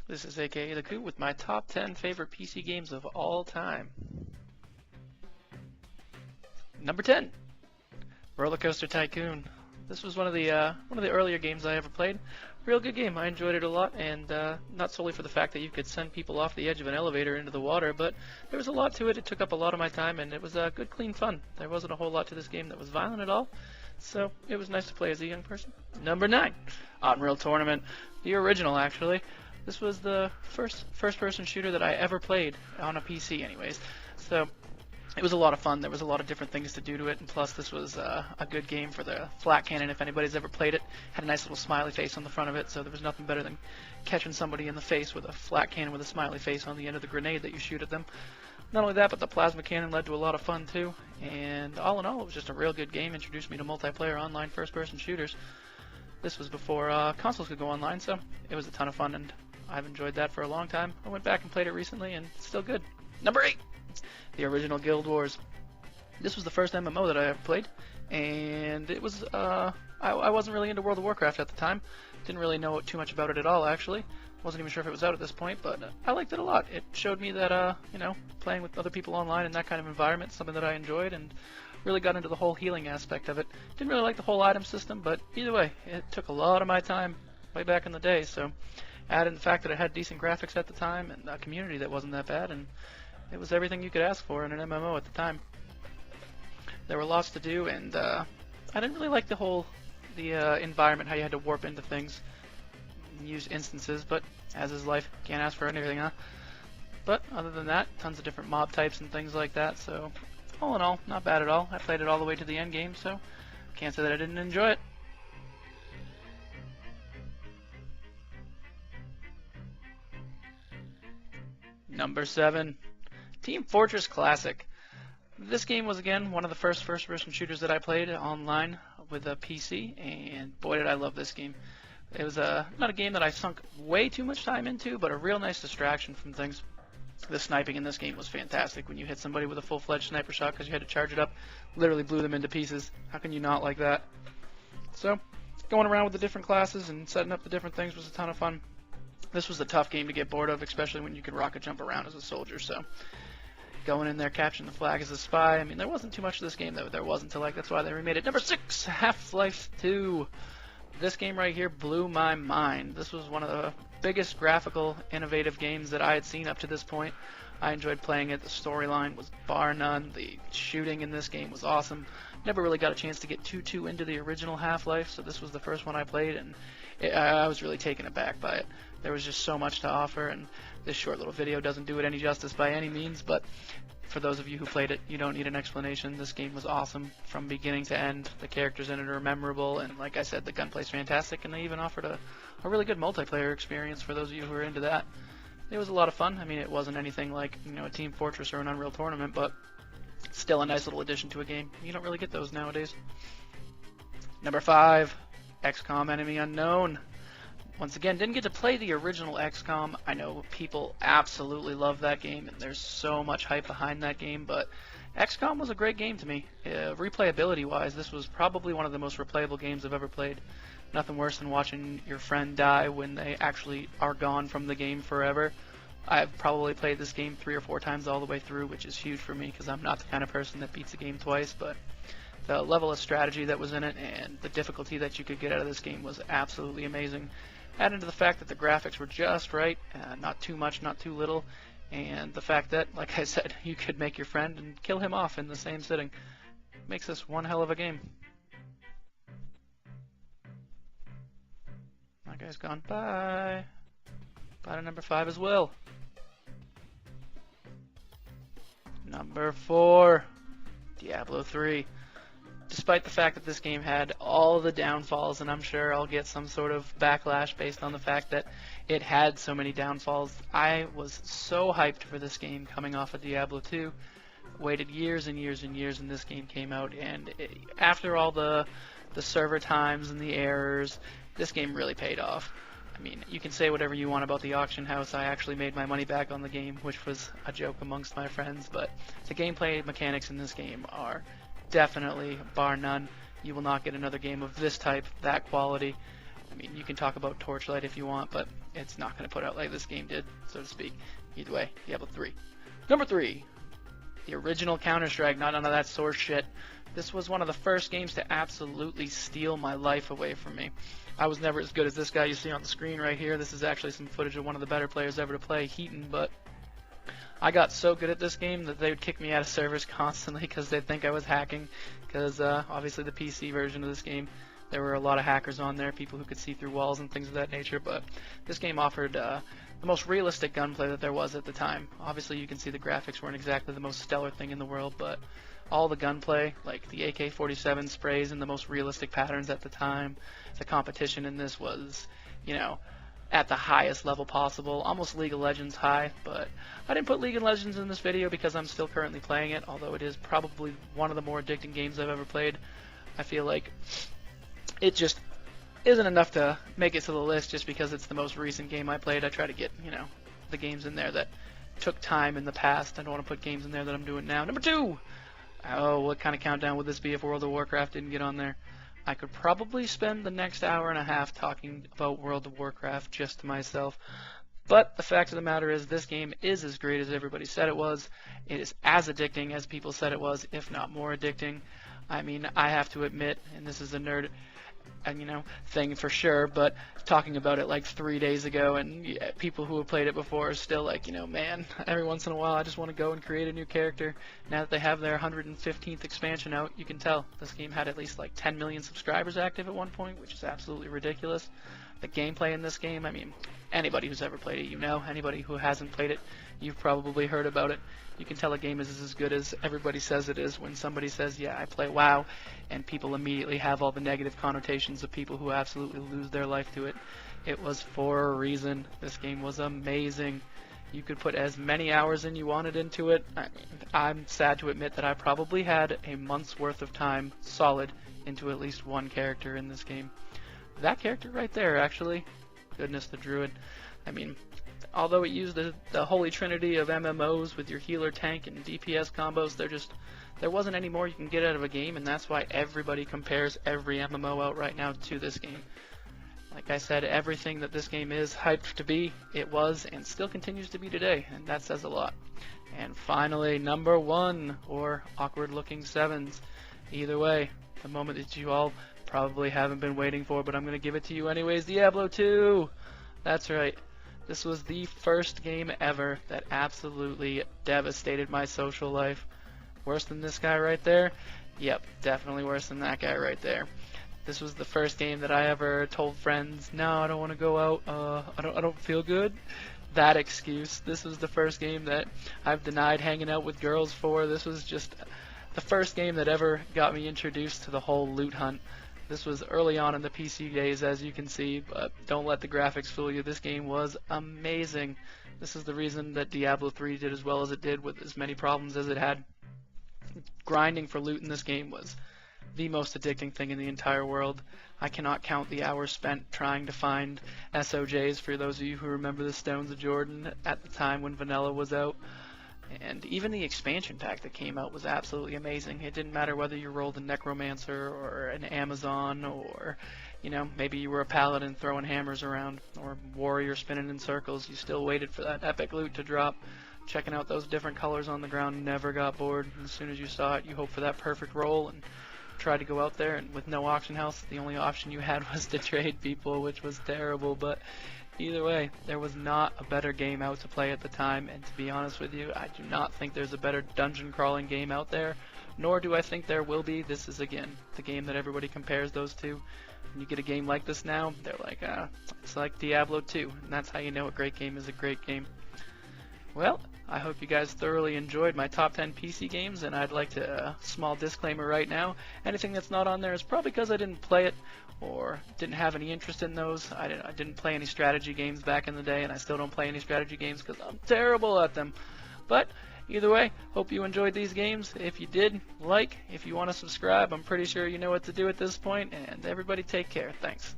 This is akathecoot with my top 10 favorite PC games of all time. Number 10, Roller Coaster Tycoon. This was one of the earlier games I ever played. Real good game. I enjoyed it a lot, and not solely for the fact that you could send people off the edge of an elevator into the water, but there was a lot to it. It took up a lot of my time, and it was good, clean fun. There wasn't a whole lot to this game that was violent at all, so it was nice to play as a young person. Number 9, Unreal Tournament, the original actually. This was the first-person shooter that I ever played on a PC, anyways. So it was a lot of fun. There was a lot of different things to do to it, and plus this was a good game for the flat cannon. If anybody's ever played it, had a nice little smiley face on the front of it, so there was nothing better than catching somebody in the face with a flat cannon with a smiley face on the end of the grenade that you shoot at them. Not only that, but the plasma cannon led to a lot of fun too, and all in all, it was just a real good game. Introduced me to multiplayer online first-person shooters. This was before consoles could go online, so it was a ton of fun, and I've enjoyed that for a long time. I went back and played it recently, and it's still good. Number 8, the original Guild Wars. This was the first MMO that I ever played, and it was I wasn't really into World of Warcraft at the time. Didn't really know too much about it at all, actually. Wasn't even sure if it was out at this point, but I liked it a lot. It showed me that playing with other people online in that kind of environment is something that I enjoyed, and really got into the whole healing aspect of it. Didn't really like the whole item system, but either way, it took a lot of my time way back in the day. So add in the fact that it had decent graphics at the time and a community that wasn't that bad, and it was everything you could ask for in an MMO at the time. There were lots to do, and I didn't really like the environment, how you had to warp into things and use instances, but as is life, can't ask for anything, huh? But other than that, tons of different mob types and things like that, so all in all, not bad at all. I played it all the way to the end game, so can't say that I didn't enjoy it. Number 7, Team Fortress Classic. This game was, again, one of the first-person shooters that I played online with a PC, and boy did I love this game. It was not a game that I sunk way too much time into, but a real nice distraction from things. The sniping in this game was fantastic. When you hit somebody with a full-fledged sniper shot because you had to charge it up, literally blew them into pieces. How can you not like that? So, going around with the different classes and setting up the different things was a ton of fun. This was a tough game to get bored of, especially when you could rocket jump around as a soldier, so going in there, capturing the flag as a spy. I mean, there wasn't too much to this game that there wasn't to like. That's why they remade it. Number 6, Half-Life 2. This game right here blew my mind. This was one of the biggest graphical, innovative games that I had seen up to this point. I enjoyed playing it. The storyline was bar none. The shooting in this game was awesome. Never really got a chance to get too into the original Half-Life, so this was the first one I played, and I was really taken aback by it. There was just so much to offer, and this short little video doesn't do it any justice by any means, but for those of you who played it, you don't need an explanation. This game was awesome from beginning to end. The characters in it are memorable, and like I said, the gunplay is fantastic, and they even offered a really good multiplayer experience for those of you who are into that. It was a lot of fun. I mean, it wasn't anything like a Team Fortress or an Unreal Tournament, but still a nice little addition to a game. You don't really get those nowadays. Number 5, XCOM Enemy Unknown. Once again, didn't get to play the original XCOM. I know people absolutely love that game, and there's so much hype behind that game, but XCOM was a great game to me. Replayability-wise, this was probably one of the most replayable games I've ever played. Nothing worse than watching your friend die when they actually are gone from the game forever. I've probably played this game 3 or 4 times all the way through, which is huge for me because I'm not the kind of person that beats a game twice, but the level of strategy that was in it and the difficulty that you could get out of this game was absolutely amazing. Add into the fact that the graphics were just right, not too much, not too little, and the fact that, like I said, you could make your friend and kill him off in the same sitting. Makes this one hell of a game. My guy's gone. Bye. Bye to number 5 as well. Number 4, Diablo III. Despite the fact that this game had all the downfalls, and I'm sure I'll get some sort of backlash based on the fact that it had so many downfalls, I was so hyped for this game coming off of Diablo II. Waited years and years and years, and this game came out, and after all the server times and the errors, this game really paid off. I mean, you can say whatever you want about the auction house. I actually made my money back on the game, which was a joke amongst my friends, but the gameplay mechanics in this game are definitely, bar none, you will not get another game of this type, that quality. I mean, you can talk about Torchlight if you want, but it's not going to put out like this game did, so to speak. Either way, Diablo 3. Number 3, the original CounterStrike, not none of that source shit. This was one of the first games to absolutely steal my life away from me. I was never as good as this guy you see on the screen right here. This is actually some footage of one of the better players ever to play, Heaton, but I got so good at this game that they would kick me out of servers constantly because they'd think I was hacking, because obviously the PC version of this game, there were a lot of hackers on there, people who could see through walls and things of that nature, but this game offered the most realistic gunplay that there was at the time. Obviously you can see the graphics weren't exactly the most stellar thing in the world, but all the gunplay, like the AK-47 sprays and the most realistic patterns at the time, the competition in this was, you know, at the highest level possible, almost League of Legends high, but I didn't put League of Legends in this video because I'm still currently playing it, although it is probably one of the more addicting games I've ever played. I feel like it just isn't enough to make it to the list just because it's the most recent game I played. I try to get, you know, the games in there that took time in the past. I don't want to put games in there that I'm doing now. Number 2! Oh, what kind of countdown would this be if World of Warcraft didn't get on there? I could probably spend the next hour and a half talking about World of Warcraft just to myself. But the fact of the matter is this game is as great as everybody said it was. It is as addicting as people said it was, if not more addicting. I mean, I have to admit, and this is a nerd thing for sure, but talking about it like 3 days ago, and yeah, people who have played it before are still like, man, every once in a while I just want to go and create a new character. Now that they have their 115th expansion out, you can tell this game had at least like 10 million subscribers active at one point, which is absolutely ridiculous. The gameplay in this game, I mean, anybody who's ever played it, anybody who hasn't played it, you've probably heard about it. You can tell a game is as good as everybody says it is when somebody says, yeah, I play WoW, and people immediately have all the negative connotations of people who absolutely lose their life to it. It was for a reason. This game was amazing. You could put as many hours in you wanted into it. I mean, I'm sad to admit that I probably had a month's worth of time solid into at least one character in this game. That character right there, actually. Goodness, the Druid. I mean, although it used the holy trinity of MMOs with your healer, tank, and DPS combos, there wasn't any more you can get out of a game, and that's why everybody compares every MMO out right now to this game. Like I said, everything that this game is hyped to be, it was, and still continues to be today, and that says a lot. And finally, number 1, or awkward looking 7s. Either way, the moment that you all probably haven't been waiting for, but I'm going to give it to you anyways, Diablo II! That's right. This was the first game ever that absolutely devastated my social life. Worse than this guy right there? Yep, definitely worse than that guy right there. This was the first game that I ever told friends, no, I don't want to go out, I don't feel good. That excuse. This was the first game that I've denied hanging out with girls for. This was just the first game that ever got me introduced to the whole loot hunt. This was early on in the PC days, as you can see, but don't let the graphics fool you. This game was amazing. This is the reason that Diablo III did as well as it did with as many problems as it had. Grinding for loot in this game was the most addicting thing in the entire world. I cannot count the hours spent trying to find SOJs, for those of you who remember the Stones of Jordan at the time when Vanilla was out. And even the expansion pack that came out was absolutely amazing. It didn't matter whether you rolled a Necromancer or an Amazon, or maybe you were a Paladin throwing hammers around, or Warrior spinning in circles. You still waited for that epic loot to drop. Checking out those different colors on the ground, never got bored. As soon as you saw it, you hoped for that perfect roll and tried to go out there, and with no auction house, the only option you had was to trade people, which was terrible. But either way, there was not a better game out to play at the time, and to be honest with you, I do not think there's a better dungeon crawling game out there, nor do I think there will be. This is, again, the game that everybody compares those to. When you get a game like this now, they're like, it's like Diablo II, and that's how you know a great game is a great game. Well, I hope you guys thoroughly enjoyed my top 10 PC games, and I'd like to, small disclaimer right now, anything that's not on there is probably because I didn't play it, or didn't have any interest in those. I didn't play any strategy games back in the day, and I still don't play any strategy games because I'm terrible at them. But either way, hope you enjoyed these games. If you did, like. If you want to subscribe, I'm pretty sure you know what to do at this point, and everybody take care. Thanks.